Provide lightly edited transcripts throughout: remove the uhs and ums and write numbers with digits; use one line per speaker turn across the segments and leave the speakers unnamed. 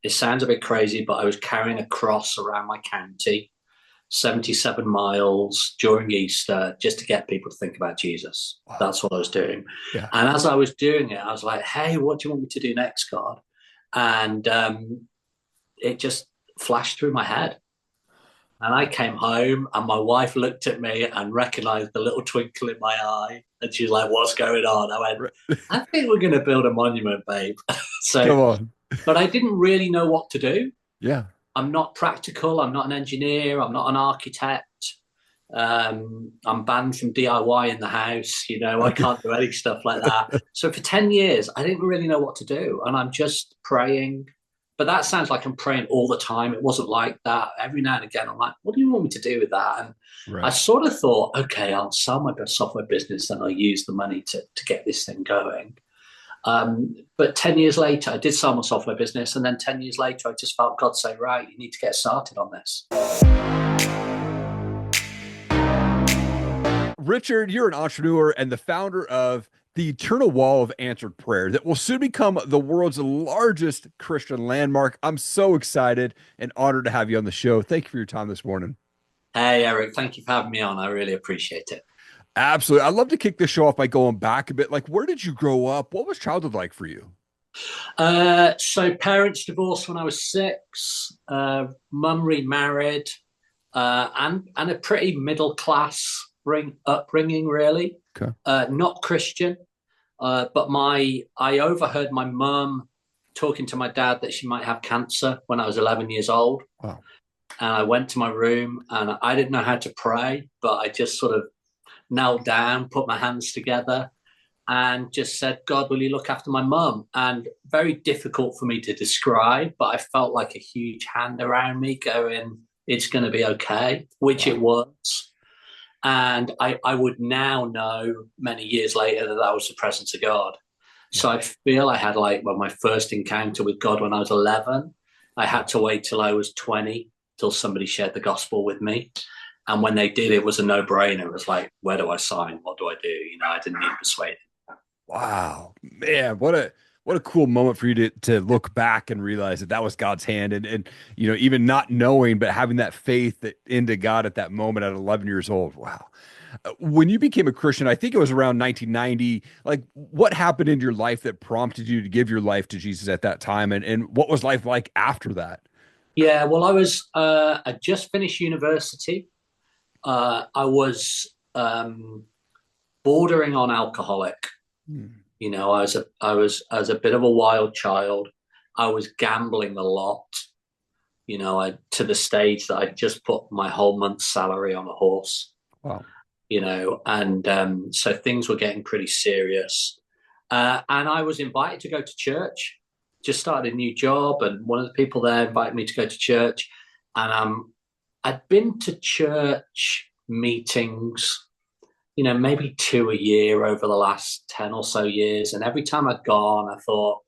it sounds a bit crazy, but I was carrying a cross around my county, 77 miles during Easter, just to get people to think about Jesus.
Wow.
That's what I was doing.
Yeah.
And as I was doing it, I was like, hey, what do you want me to do next, God? And it just flashed through my head. And I came home, and my wife looked at me and recognized the little twinkle in my eye. And she's like, what's going on? I went,
Right.
I think we're going to build a monument, babe. So,
Come on.
but I didn't really know what to do.
Yeah.
I'm not practical. I'm not an engineer. I'm not an architect. I'm banned from DIY in the house. I
Okay.
can't do any stuff like that. So for 10 years, I didn't really know what to do. And I'm just praying. But that sounds like I'm praying all the time. It wasn't like that. Every now and again, I'm like, what do you want me to do with that? And I
Right.
sort of thought, okay, I'll sell my software business and I'll use the money to get this thing going. But 10 years later, I did sell my software business. And then 10 years later, I just felt God say, right, you need to get started on this.
Richard, you're an entrepreneur and the founder of the Eternal Wall of Answered Prayer that will soon become the world's largest Christian landmark. I'm so excited and honored to have you on the show. Thank you for your time this morning.
Hey, Eric, thank you for having me on. I really appreciate it.
Absolutely. I'd love to kick the show off by going back a bit. Like, where did you grow up? What was childhood like for you?
So parents divorced when I was six, mum remarried, and a pretty middle class upbringing, really.
Okay.
Not Christian, but I overheard my mum talking to my dad that she might have cancer when I was 11 years old.
Wow.
And I went to my room and I didn't know how to pray, but I just sort of knelt down, put my hands together, and just said, God, will you look after my mum? And very difficult for me to describe, but I felt like a huge hand around me going, it's going to be okay, which it
Wow.
was. And I would now know many years later that that was the presence of God. So
Yeah.
I feel I had my first encounter with God when I was 11. I had
Wow.
to wait till I was 20 till somebody shared the gospel with me. And when they did, it was a no brainer. It was like, where do I sign? What do I do? I didn't need persuading.
Wow. Man, what a cool moment for you to look back and realize that that was God's hand and even not knowing but having that faith into God at that moment at 11 years old. Wow. When you became a Christian, I think it was around 1990. Like, what happened in your life that prompted you to give your life to Jesus at that time? And what was life like after that?
Yeah, well, I just finished university. I was bordering on alcoholic.
Hmm.
I was a bit of a wild child. I was gambling a lot. To the stage that I just put my whole month's salary on a horse.
Wow.
And so things were getting pretty serious. And I was invited to go to church. Just started a new job, and one of the people there invited me to go to church. And I'd been to church meetings, maybe two a year over the last 10 or so years. And every time I'd gone, I thought,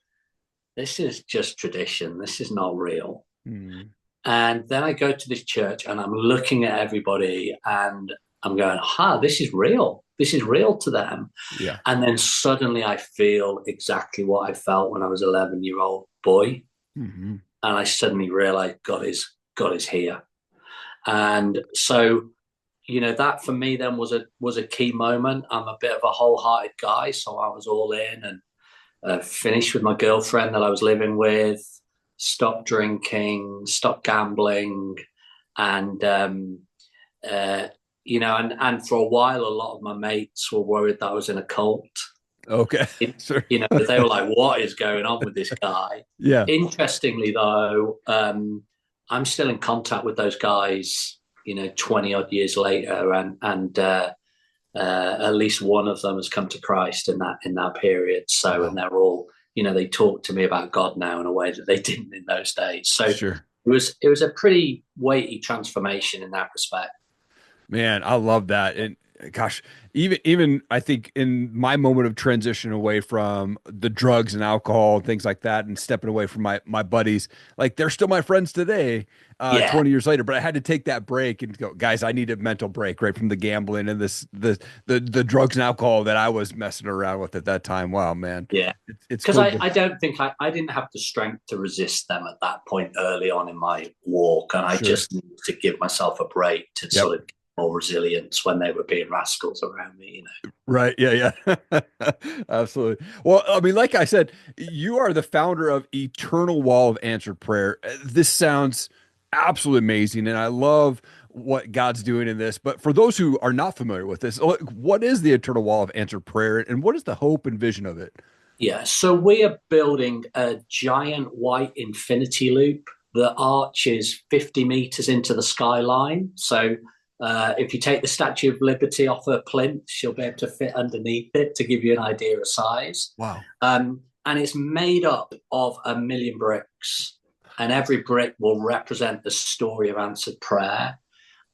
this is just tradition. This is not real.
Hmm.
And then I go to this church and I'm looking at everybody and I'm going, this is real. This is real to them.
Yeah.
And then suddenly I feel exactly what I felt when I was 11-year-old boy.
Hmm.
And I suddenly realized God is here. And so, that for me then was a key moment. I'm a bit of a wholehearted guy. So I was all in and finished with my girlfriend that I was living with, stopped drinking, stopped gambling, and and for a while, a lot of my mates were worried that I was in a cult.
Okay. Sure.
They were like, "What is going on with this guy?"
Yeah.
Interestingly, though, I'm still in contact with those guys. 20 odd years later, and at least one of them has come to Christ in that period. So, and
Wow.
they're all, they talk to me about God now in a way that they didn't in those days. So
Sure.
it was a pretty weighty transformation in that respect.
Man, I love that. And gosh, Even I think in my moment of transition away from the drugs and alcohol and things like that, and stepping away from my buddies, like they're still my friends today,
Yeah,
20 years later. But I had to take that break and go, guys, I need a mental break right from the gambling and the drugs and alcohol that I was messing around with at that time. Wow, man,
yeah.
it's
Because
cool.
I don't think I didn't have the strength to resist them at that point early on in my walk. And I
Sure.
just needed to give myself a break to
Yep.
sort of get more resilience when they were being rascals around me, you know.
Right. Yeah. Yeah. Absolutely. Well, I mean, like I said, you are the founder of Eternal Wall of Answered Prayer. This sounds absolutely amazing. And I love what God's doing in this. But for those who are not familiar with this, what is the Eternal Wall of Answered Prayer and what is the hope and vision of it?
Yeah, so we are building a giant white infinity loop that arches 50 meters into the skyline. So if you take the Statue of Liberty off her plinth, she'll be able to fit underneath it to give you an idea of size.
Wow.
And it's made up of 1 million bricks, and every brick will represent the story of answered prayer.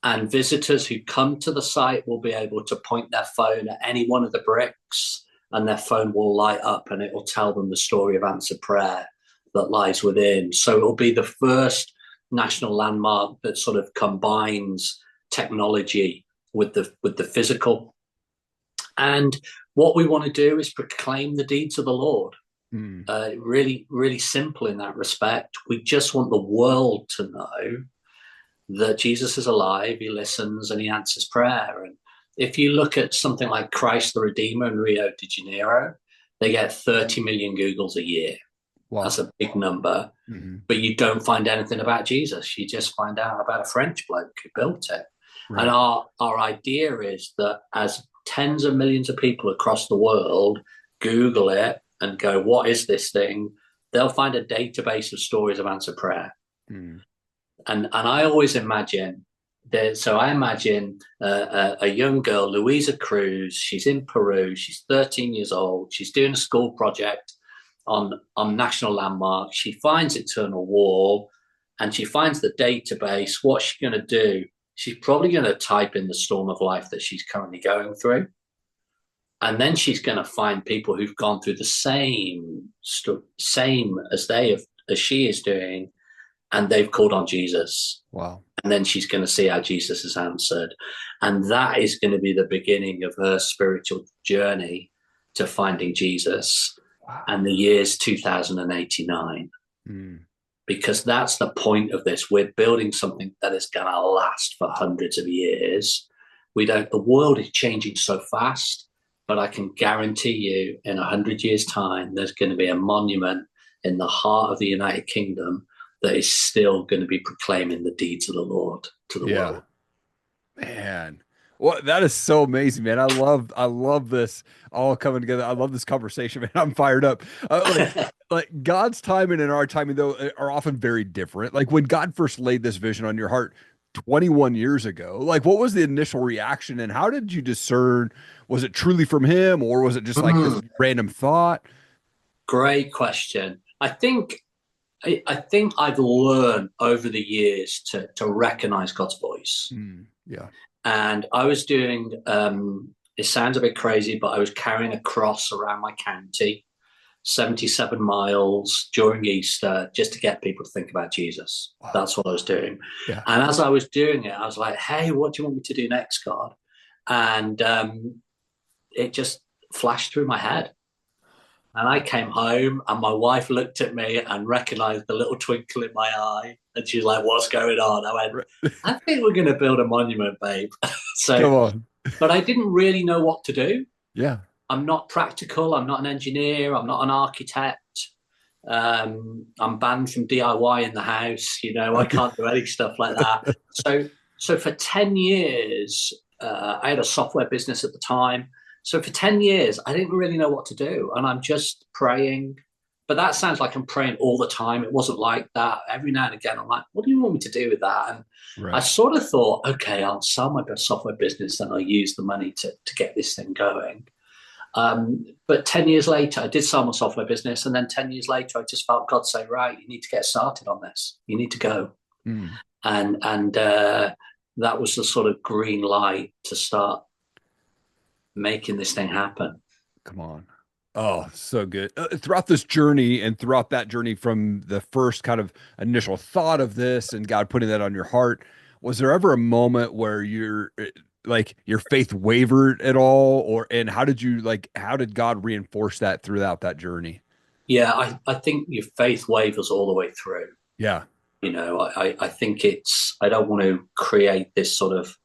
And visitors who come to the site will be able to point their phone at any one of the bricks, and their phone will light up and it will tell them the story of answered prayer that lies within. So it'll be the first national landmark that sort of combines technology with the physical. And what we want to do is proclaim the deeds of the Lord.
Mm.
Really, really simple in that respect. We just want the world to know that Jesus is alive, he listens, and he answers prayer. And if you look at something like Christ the Redeemer in Rio de Janeiro, they get 30 million Googles a year.
Wow.
That's a big number.
Mm-hmm.
But you don't find anything about Jesus. You just find out about a French bloke who built it.
Right.
And our idea is that as tens of millions of people across the world Google it and go, what is this thing? They'll find a database of stories of answered prayer.
Mm.
And I always imagine that. So I imagine a young girl, Louisa Cruz. She's in Peru. She's 13 years old. She's doing a school project on national landmarks. She finds Eternal Wall, and she finds the database. What's she going to do? She's probably going to type in the storm of life that she's currently going through, and then she's going to find people who've gone through the same as she is doing, and they've called on Jesus.
Wow.
And then she's going to see how Jesus has answered. And that is going to be the beginning of her spiritual journey to finding Jesus. Wow. And the year's 2089. Mm. Because that's the point of this. We're building something that is going to last for hundreds of years. The world is changing so fast, but I can guarantee you in 100 years' time, there's going to be a monument in the heart of the United Kingdom that is still going to be proclaiming the deeds of the Lord to the world.
Man. Well, that is so amazing, man. I love this all coming together. I love this conversation, man. I'm fired up. Like God's timing and our timing, though, are often very different. Like when God first laid this vision on your heart 21 years ago, like what was the initial reaction and how did you discern? Was it truly from him or was it just like this random thought?
Great question. I think I've learned over the years to recognize God's voice.
Yeah.
And I was doing, it sounds a bit crazy, but I was carrying a cross around my county, 77 miles during Easter, just to get people to think about Jesus. Wow. That's what I was doing. Yeah. And as I was doing it, I was like, hey, what do you want me to do next, God? And it just flashed through my head. And I came home and my wife looked at me and recognized the little twinkle in my eye. And she's like, what's going on? I went, I think we're going to build a monument, babe. So, come on. But I didn't really know what to do.
Yeah.
I'm not practical. I'm not an engineer. I'm not an architect. I'm banned from DIY in the house. You know, I can't do any stuff like that. So for 10 years, I had a software business at the time. So for 10 years, I didn't really know what to do. And I'm just praying. But that sounds like I'm praying all the time. It wasn't like that. Every now and again, I'm like, what do you want me to do with that? And I sort of thought, okay, I'll sell my software business and I'll use the money to get this thing going. But 10 years later, I did sell my software business. And then 10 years later, I just felt God say, right, you need to get started on this. You need to go. And that was the sort of green light to start making this thing happen.
Come on. Oh, so good. Throughout this journey and throughout that journey from the first kind of initial thought of this and God putting that on your heart, was there ever a moment where like your faith wavered at all? And how did God reinforce that throughout that journey?
Yeah, I think your faith wavers all the way through.
Yeah.
I think I don't want to create this sort of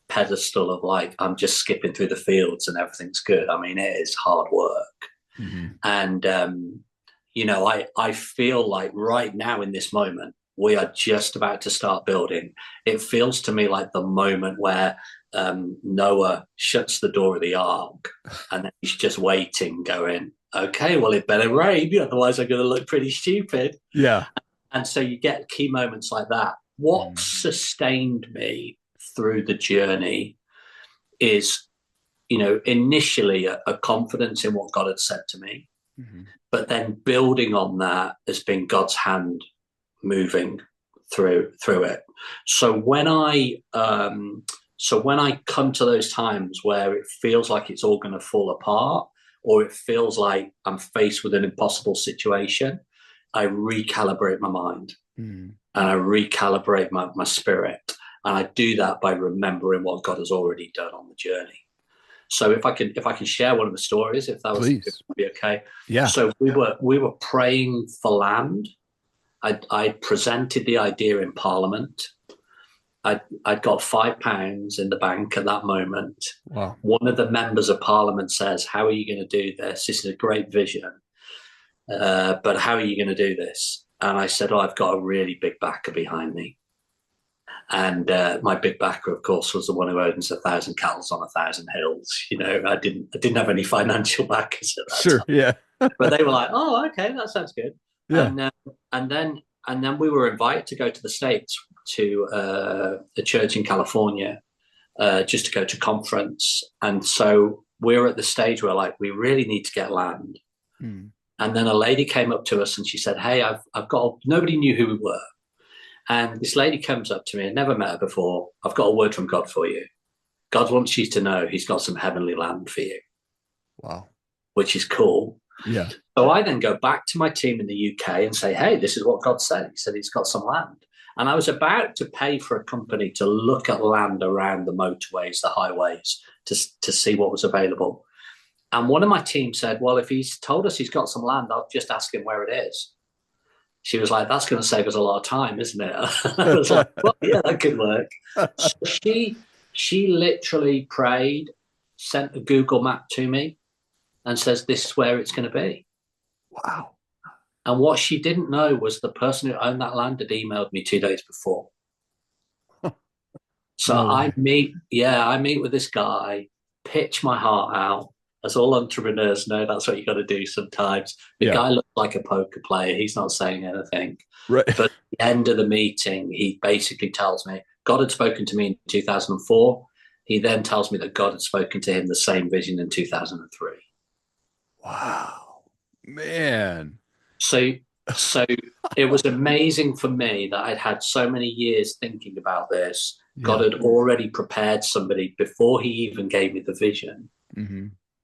pedestal of like, I'm just skipping through the fields and everything's good. I mean, it is hard work.
Hmm.
And, I feel like right now in this moment, we are just about to start building. It feels to me like the moment where Noah shuts the door of the ark and then he's just waiting, going, okay, well, it better rain, otherwise I'm going to look pretty stupid.
Yeah.
And so you get key moments like that. What sustained me through the journey is, initially a confidence in what God had said to me, but then building on that has been God's hand moving through it. So when I come to those times where it feels like it's all going to fall apart, or it feels like I'm faced with an impossible situation, I recalibrate my mind and I recalibrate my spirit. And I do that by remembering what God has already done on the journey. So if I can share one of the stories, if that would be okay.
Yeah.
So we were praying for land. I presented the idea in Parliament. I'd got £5 in the bank at that moment.
Wow.
One of the members of Parliament says, "How are you going to do this? This is a great vision. But how are you going to do this?" And I said, I've got a really big backer behind me. And my big backer, of course, was the one who owns 1,000 cattle on 1,000 hills. I didn't have any financial backers at that time.
Yeah.
But they were like, "Oh, okay, that sounds good."
Yeah.
And then we were invited to go to the States to a church in California, just to go to conference. And so we're at the stage where we really need to get land. And then a lady came up to us and she said, "Hey, I've got." Nobody knew who we were. And this lady comes up to me, I'd never met her before. "I've got a word from God for you. God wants you to know he's got some heavenly land for you."
Wow.
Which is cool.
Yeah.
So I then go back to my team in the UK and say, "Hey, this is what God said." He said he's got some land. And I was about to pay for a company to look at land around the motorways, the highways, to see what was available. And one of my team said, "Well, if he's told us he's got some land, I'll just ask him where it is." She was like, "That's going to save us a lot of time, isn't it?" I was like, "Well, yeah, that could work." So she literally prayed, sent a Google map to me and says, "This is where it's going to be."
Wow.
And what she didn't know was the person who owned that land had emailed me 2 days before. So I meet with this guy, pitch my heart out. As all entrepreneurs know, that's what you got to do sometimes. The guy looks like a poker player. He's not saying anything.
Right.
But at the end of the meeting, he basically tells me God had spoken to me in 2004. He then tells me that God had spoken to him the same vision in 2003.
Wow, man.
So it was amazing for me that I'd had so many years thinking about this. God had already prepared somebody before he even gave me the vision.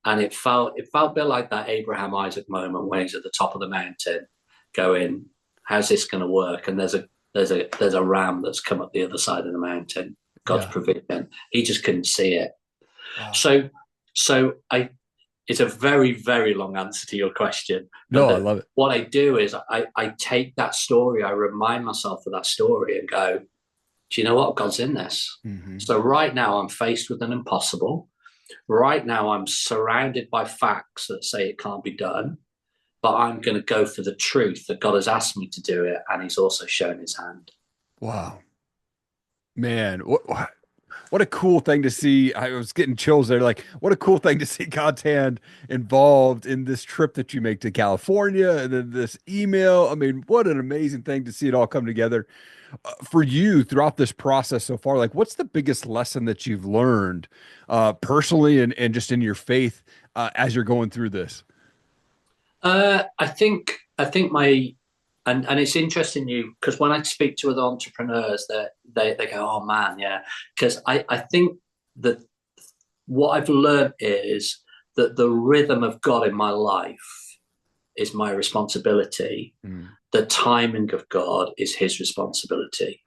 And it felt a bit like that Abraham Isaac moment where he's at the top of the mountain going, "How's this going to work?" And there's a ram that's come up the other side of the mountain. God's provision. He just couldn't see it. Wow. So it's a very, very long answer to your question.
No, I love it.
What I do is I take that story, I remind myself of that story and go, "Do you know what? God's in this." So right now I'm faced with an impossible. Right now I'm surrounded by facts that say it can't be done, but I'm going to go for the truth that God has asked me to do it, and he's also shown his hand.
Wow. Man, what a cool thing to see. I was getting chills there. Like, what a cool thing to see God's hand involved in this trip that you make to California and then this email. I mean, what an amazing thing to see it all come together. For you throughout this process so far, like what's the biggest lesson that you've learned personally and just in your faith as you're going through this?
I think my and it's interesting because when I speak to other entrepreneurs that they go, "Oh man, yeah," because I think that what I've learned is that the rhythm of God in my life is my responsibility. The timing of God is his responsibility.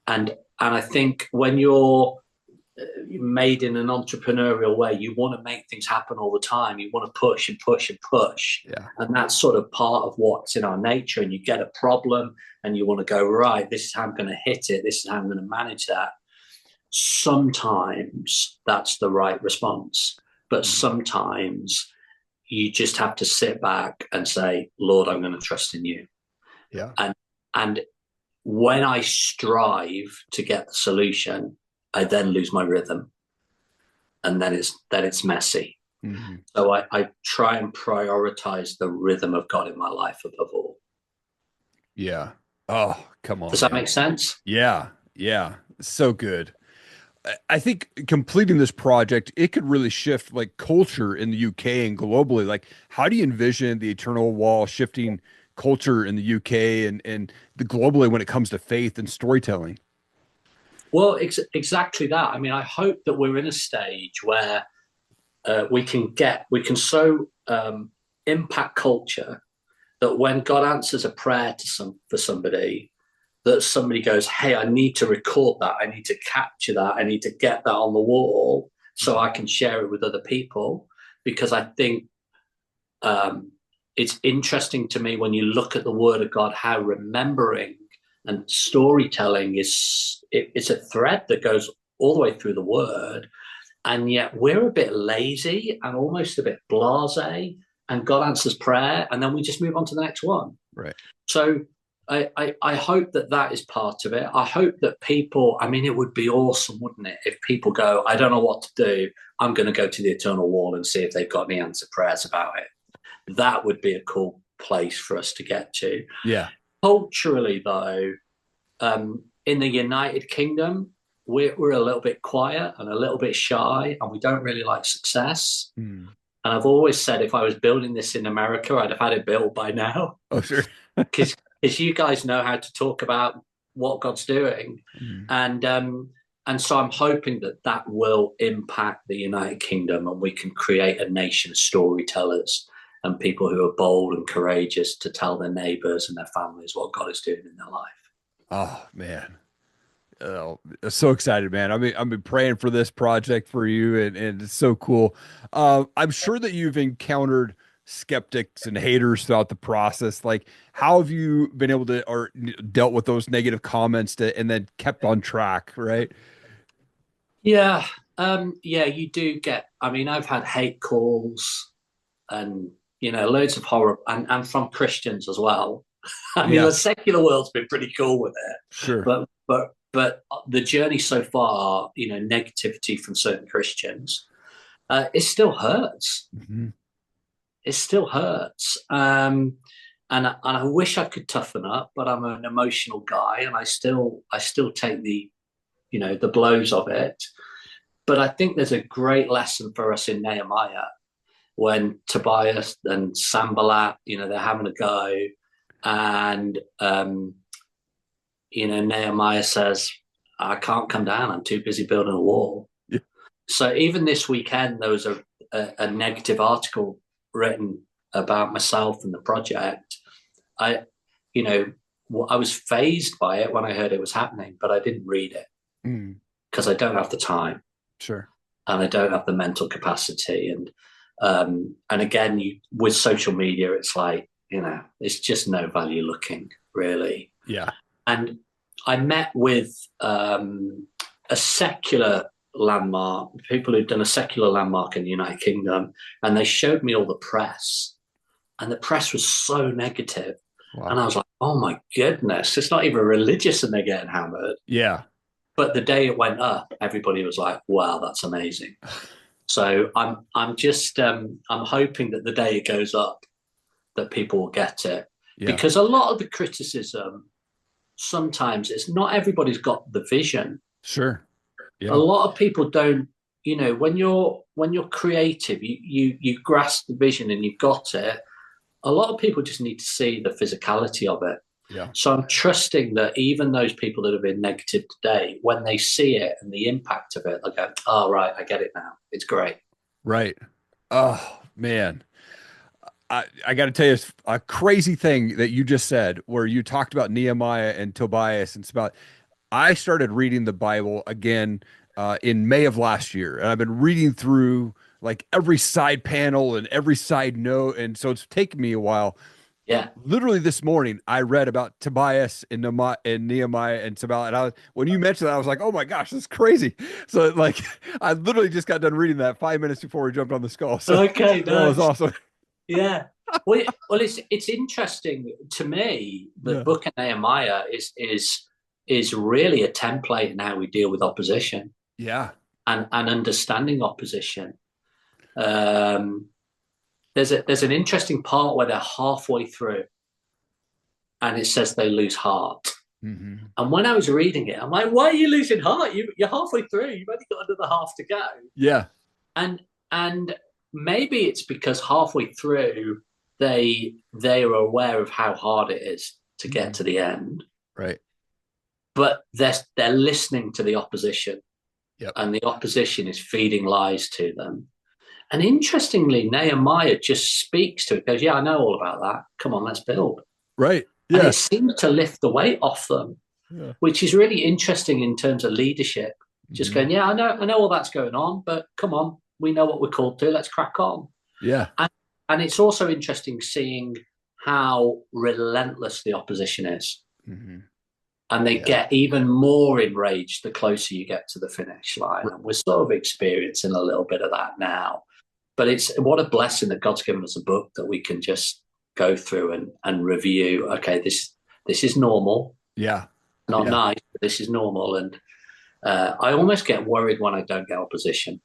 And I think when you're made in an entrepreneurial way, you want to make things happen all the time. You want to push and push and push.
Yeah.
And that's sort of part of what's in our nature. And you get a problem and you want to go, right, this is how I'm going to hit it. This is how I'm going to manage that. Sometimes that's the right response. But sometimes you just have to sit back and say, Lord, I'm going to trust in you.
Yeah.
And when I strive to get the solution, I then lose my rhythm, and then it's messy. So I try and prioritize the rhythm of God in my life above all.
Yeah. Oh, come on.
Does that make sense?
Yeah. Yeah. So good. I think completing this project, it could really shift like culture in the UK and globally. Like, how do you envision the Eternal Wall shifting culture in the UK and the globally when it comes to faith and storytelling?
Well, exactly that. I mean, I hope that we're in a stage where we can so impact culture that when God answers a prayer for somebody, that somebody goes, hey, I need to record that. I need to capture that. I need to get that on the wall so I can share it with other people. Because I think it's interesting to me when you look at the Word of God, how remembering and storytelling it's a thread that goes all the way through the Word. And yet we're a bit lazy and almost a bit blasé, and God answers prayer, and then we just move on to the next one.
Right.
So I hope that is part of it. I hope that people, I mean, it would be awesome, wouldn't it, if people go, I don't know what to do. I'm going to go to the Eternal Wall and see if they've got any answered prayers about it. That would be a cool place for us to get to.
Yeah.
Culturally, though, in the United Kingdom, we're a little bit quiet and a little bit shy, and we don't really like success. And I've always said if I was building this in America, I'd have had it built by now.
Oh, sure.
Because you guys know how to talk about what God's doing. And so I'm hoping that will impact the United Kingdom, and we can create a nation of storytellers and people who are bold and courageous to tell their neighbors and their families what God is doing in their life.
Oh, man. Oh, so excited, man. I've been praying for this project for you, and it's so cool. I'm sure that you've encountered skeptics and haters throughout the process. Like, how have you been able to or dealt with those negative comments and then kept on track, right?
Yeah. Yeah, you do get, I mean, I've had hate calls and, loads of horror and from Christians as well. I mean,
Yeah,
the secular world's been pretty cool with it,
sure.
but the journey so far, negativity from certain Christians, it still hurts. It still hurts. And I wish I could toughen up, but I'm an emotional guy, and I still take the blows of it. But I think there's a great lesson for us in Nehemiah when Tobias and Sanballat, they're having a go, and Nehemiah says, I can't come down. I'm too busy building a wall.
Yeah. So
even this weekend, there was a negative article written about myself and the project. I was fazed by it when I heard it was happening, but I didn't read it because I don't have the time.
Sure.
And I don't have the mental capacity. And again, with social media, it's like, it's just no value looking, really.
Yeah.
And I met with a secular landmark, people who'd done a secular landmark in the United Kingdom, and they showed me all the press. And the press was so negative. Wow. And I was like, oh my goodness, it's not even religious and they're getting hammered.
Yeah.
But the day it went up, everybody was like, wow, that's amazing. So I'm hoping that the day it goes up, that people will get it. Yeah. Because a lot of the criticism, sometimes it's not everybody's got the vision.
Sure. Yeah.
A lot of people don't, when you're creative, you grasp the vision and you've got it. A lot of people just need to see the physicality of it.
Yeah.
So I'm trusting that even those people that have been negative today, when they see it and the impact of it, they'll go, oh, right, I get it now. It's great.
Right. Oh, man. I got to tell you a crazy thing that you just said, where you talked about Nehemiah and Tobias. And it's about, I started reading the Bible again in May of last year. And I've been reading through like every side panel and every side note. And so it's taken me a while.
Yeah.
Literally this morning, I read about Tobias and Nehemiah and Sabbath. And when you mentioned that, I was like, oh my gosh, that's crazy. So like, I literally just got done reading that 5 minutes before we jumped on this call. So
Okay,
that was
nice.
awesome.
Yeah. Well, it's interesting to me. The
Yeah.
book of Nehemiah is really a template in how we deal with opposition
Yeah.
and understanding opposition. Um, there's an interesting part where they're halfway through, and it says they lose heart.
Mm-hmm.
And when I was reading it, I'm like, why are you losing heart? You're halfway through. You've only got another half to go.
Yeah.
And and maybe it's because halfway through they are aware of how hard it is to get
Mm-hmm.
to the end,
Right.
but they're listening to the opposition,
Yep.
and the opposition is feeding lies to them. And interestingly, Nehemiah just speaks to it, goes, yeah, I know all about that. Come on, let's build.
Right.
And
Yeah.
it seems to lift the weight off them,
Yeah.
which is really interesting in terms of leadership. Just
Mm-hmm.
going, yeah, I know all that's going on, but come on, we know what we're called to. Let's crack on.
Yeah.
And, and it's also interesting seeing how relentless the opposition is.
Mm-hmm.
And they
Yeah.
get even more enraged the closer you get to the finish line.
R-
And we're sort of experiencing a little bit of that now. But it's what a blessing that God's given us a book that we can just go through and review. Okay, this is normal,
Yeah.
not
Yeah.
nice, but this is normal. And I almost get worried when I don't get opposition.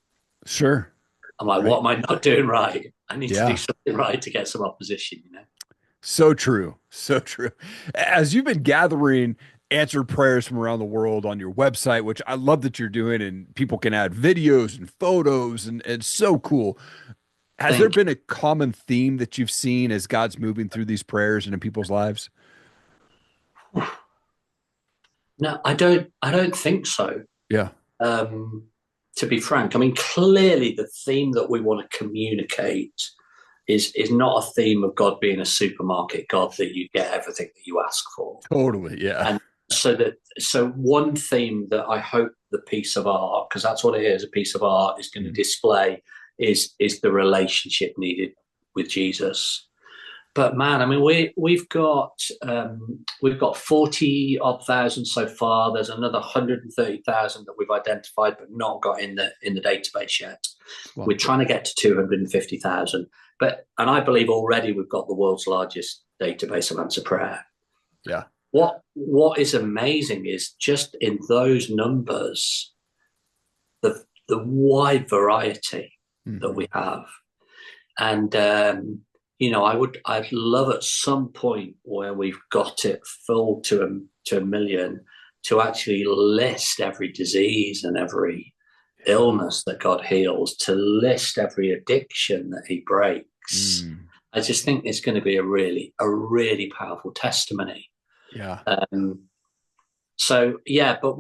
Sure.
I'm like,
Right.
what am I not doing right? I need to do
Yeah.
something right to get some opposition, you know?
So true. So true. As you've been gathering answered prayers from around the world on your website, which I love that you're doing, and people can add videos and photos, and it's so cool. Has there
Think,
been a common theme that you've seen as God's moving through these prayers and in people's lives?
no, I don't think so.
Yeah.
Um, to be frank, I mean, clearly the theme that we want to communicate is not a theme of God being a supermarket God that you get everything that you ask for.
Totally. Yeah.
And so one theme that I hope the piece of art, because that's what it is, a piece of art is going to
Mhm.
display is the relationship needed with Jesus. But man, I mean, we've got 40 odd thousand so far. There's another 130,000 that we've identified but not got in the database yet.
Well,
We're trying to get to 250,000, and I believe already we've got the world's largest database of answer prayer.
yeah.
What is amazing is just in those numbers, the wide variety that
Hmm.
we have. And I'd love at some point where we've got it full to a million to actually list every disease and every
Yeah.
illness that God heals, to list every addiction that He breaks.
Mm.
I just think it's going to be a really powerful testimony.
Yeah.
Um, so yeah, but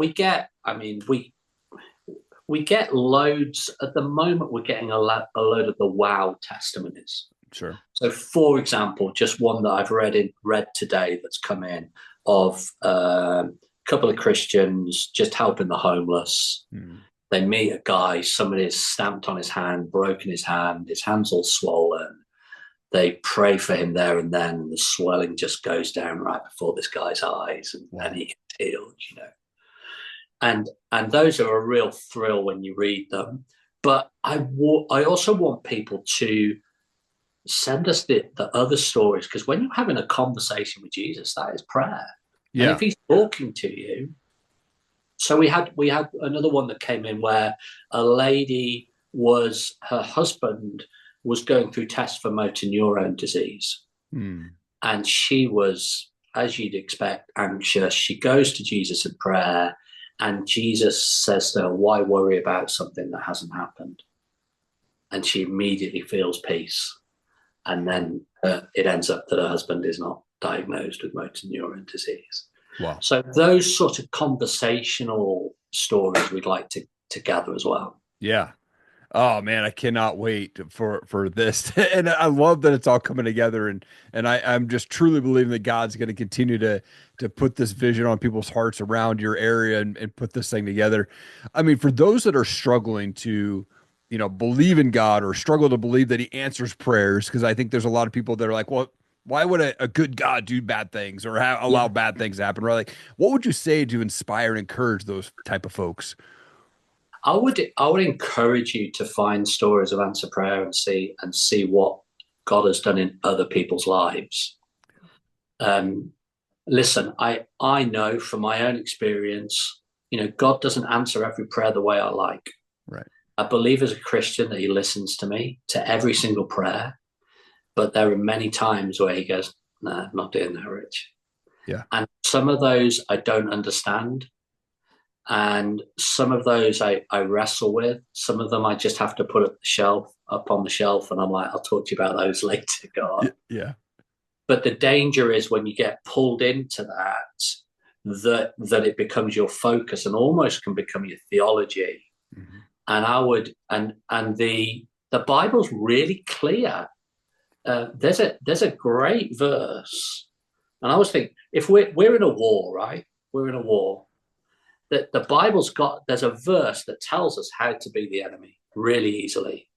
I mean, we get loads at the moment. We're getting a load of the wow testimonies.
Sure.
So, for example, just one that I've read today that's come in of a couple of Christians just helping the homeless.
Mm.
They meet a guy, somebody has stamped on his hand, broken his hand's all swollen. They pray for him there and then. The swelling just goes down right before this guy's eyes, and
Wow.
he gets healed, you know. And those are a real thrill when you read them. But I also want people to send us the other stories, because when you're having a conversation with Jesus, that is prayer. And if
Yeah.
He's talking to you, so we had another one that came in where a lady her husband was going through tests for motor neurone disease,
Mm.
and she was, as you'd expect, anxious. She goes to Jesus in prayer, and Jesus says to her, "Why worry about something that hasn't happened?" And she immediately feels peace. And then it ends up that her husband is not diagnosed with motor neuron disease.
Wow.
So those sort of conversational stories we'd like to gather as well.
Yeah. Oh man, I cannot wait for this. And I love that it's all coming together, and I'm just truly believing that God's going to continue to put this vision on people's hearts around your area and put this thing together. I mean, for those that are struggling to, believe in God or struggle to believe that he answers prayers, because I think there's a lot of people that are like, well, why would a good God do bad things or allow bad things to happen? Right? Like, what would you say to inspire and encourage those type of folks?
I would encourage you to find stories of answer prayer and see what God has done in other people's lives. Listen, I know from my own experience, God doesn't answer every prayer the way I like.
Right.
I believe as a Christian that he listens to me, to every single prayer, but there are many times where he goes, "Nah, I'm not doing that, Rich."
Yeah.
And some of those I don't understand. And some of those I wrestle with. Some of them I just have to put up on the shelf, and I'm like, I'll talk to you about those later, God.
Yeah.
But the danger is when you get pulled into that it becomes your focus and almost can become your theology.
Mm-hmm.
And the Bible's really clear. There's a great verse, and I always think if we're in a war, right? We're in a war. That the Bible's there's a verse that tells us how to be the enemy really easily.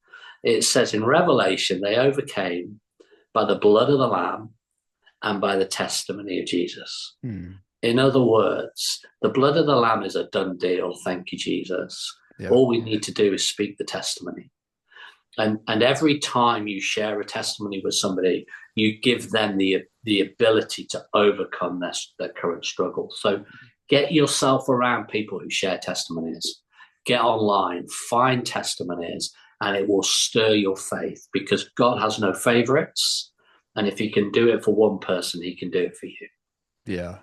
It says in Revelation, they overcame by the blood of the Lamb and by the testimony of Jesus. In other words, the blood of the Lamb is a done deal. Thank you, Jesus. Yep. All we need to do is speak the testimony. And every time you share a testimony with somebody, you give them the ability to overcome their current struggle. So get yourself around people who share testimonies. Get online, find testimonies, and it will stir your faith, because God has no favorites. And if he can do it for one person, he can do it for you.
Yeah.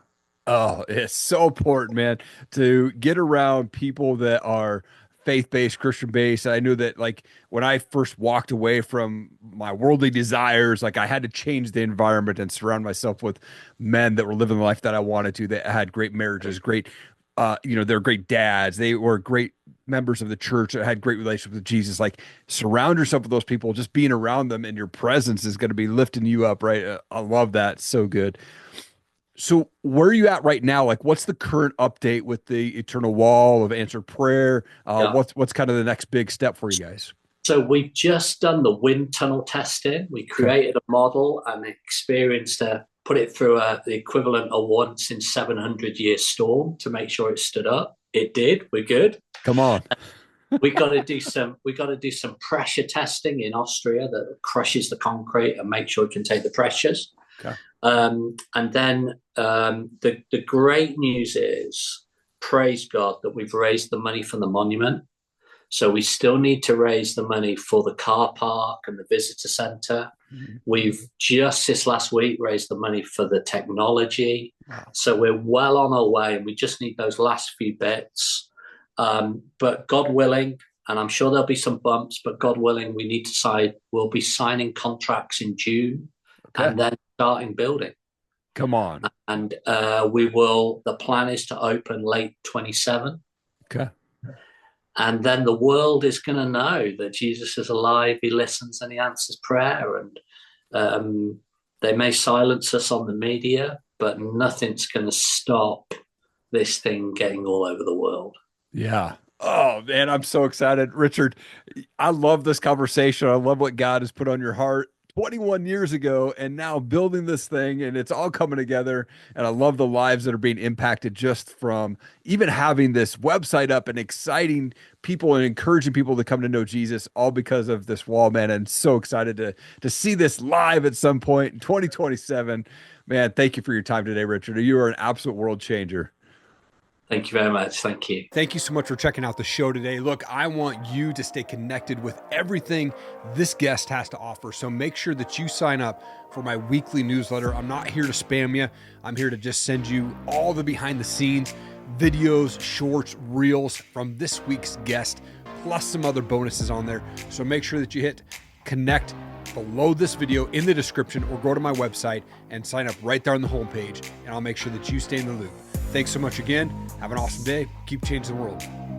Oh, it's so important, man, to get around people that are faith-based, Christian-based. I knew that, like, when I first walked away from my worldly desires, like, I had to change the environment and surround myself with men that were living the life that I wanted to, that had great marriages, great, they're great dads. They were great members of the church that had great relationships with Jesus. Like, surround yourself with those people. Just being around them and your presence is going to be lifting you up, right? I love that. So good. So where are you at right now? Like, what's the current update with the Eternal Wall of Answered Prayer? What's kind of the next big step for you guys?
So we've just done the wind tunnel testing. We created a model and put it through the equivalent of once in 700-year storm to make sure it stood up. It did. We're good.
Come on.
We got to do some pressure testing in Austria that crushes the concrete and make sure it can take the pressures.
Okay.
And then the great news is, praise God, that we've raised the money for the monument. So we still need to raise the money for the car park and the visitor center. Mm-hmm. We've just this last week raised the money for the technology. Wow. So we're well on our way, and we just need those last few bits. But God willing, and I'm sure there'll be some bumps, but God willing, we'll be signing contracts in June. Okay. And then starting building.
Come on.
And the plan is to open late 27.
Okay.
And then the world is going to know that Jesus is alive, he listens, and he answers prayer. And they may silence us on the media, but nothing's going to stop this thing getting all over the world.
Yeah. Oh, man, I'm so excited. Richard, I love this conversation. I love what God has put on your heart 21 years ago, and now building this thing, and it's all coming together. And I love the lives that are being impacted just from even having this website up and exciting people and encouraging people to come to know Jesus, all because of this wall, man. And so excited to see this live at some point in 2027. Man, thank you for your time today, Richard. You are an absolute world changer.
Thank you very much. Thank you.
Thank you so much for checking out the show today. Look, I want you to stay connected with everything this guest has to offer. So make sure that you sign up for my weekly newsletter. I'm not here to spam you. I'm here to just send you all the behind the scenes videos, shorts, reels from this week's guest, plus some other bonuses on there. So make sure that you hit connect below this video in the description, or go to my website and sign up right there on the homepage, and I'll make sure that you stay in the loop. Thanks so much again. Have an awesome day. Keep changing the world.